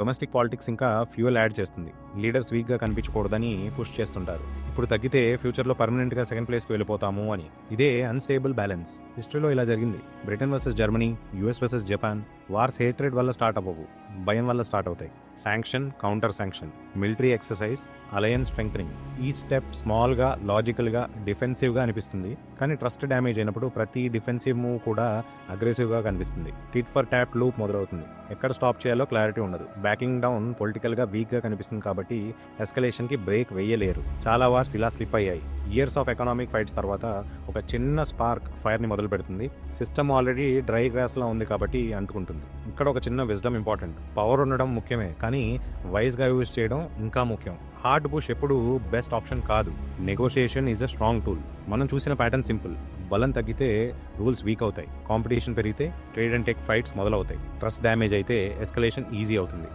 Domestic politics ఇంకా fuel add చేస్తుంది. Leaders వీక్గా కనిపించకూడదని పుష్ చేస్తుంటారు. ఇప్పుడు తగ్గితే ఫ్యూచర్లో పర్మనెంట్గా సెకండ్ ప్లేస్కి వెళ్ళిపోతాము అని. ఇదే అన్స్టేబుల్ బ్యాలెన్స్. హిస్టరీలో ఇలా జరిగింది. Britain versus Germany, US versus Japan. Wars hatred వల్ల స్టార్ట్ అవ్వవు, భయం వల్ల స్టార్ట్ అవుతాయి. Sanction, counter sanction, military exercise, alliance strengthening. ఈ స్టెప్ స్మాల్గా, లాజికల్గా, డిఫెన్సివ్గా అనిపిస్తుంది. కానీ ట్రస్ట్ డ్యామేజ్ అయినప్పుడు ప్రతి డిఫెన్సివ్ మూవ్ కూడా అగ్రెసివ్గా కనిపిస్తుంది. టిట్ ఫర్ ట్యాట్ లూప్ మొదలవుతుంది. ఎక్కడ స్టాప్ చేయాలో క్లారిటీ ఉండదు. బ్యాకింగ్ డౌన్ పొలిటికల్గా వీక్గా కనిపిస్తుంది కాబట్టి ఎస్కలేషన్కి బ్రేక్ వేయలేరు. చాలా వార్స్ ఇలా స్లిప్ అయ్యాయి. ఇయర్స్ ఆఫ్ ఎకనామిక్ ఫైట్స్ తర్వాత ఒక చిన్న స్పార్క్ ఫైర్ని మొదలు పెడుతుంది. సిస్టమ్ ఆల్రెడీ డ్రై గ్రాస్లా ఉంది కాబట్టి అంటుకుంటుంది. ఇక్కడ ఒక చిన్న విజ్డమ్ ఇంపార్టెంట్. పవర్ ఉండడం ముఖ్యమే, కానీ వైజ్గా యూజ్ చేయడం ఇంకా ముఖ్యం. హార్డ్ పుష్ ఎప్పుడు బెస్ట్ ఆప్షన్ కాదు. Negotiation is a strong tool. మనం చూసిన ప్యాటర్న్ సింపుల్. బలం తగ్గితే రూల్స్ వీక్ అవుతాయి. కాంపిటీషన్ పెరిగితే ట్రేడ్ అండ్ టెక్ ఫైట్స్ మొదలవుతాయి. ట్రస్ట్ డ్యామేజ్ అయితే ఎస్కలేషన్ ఈజీ అవుతుంది.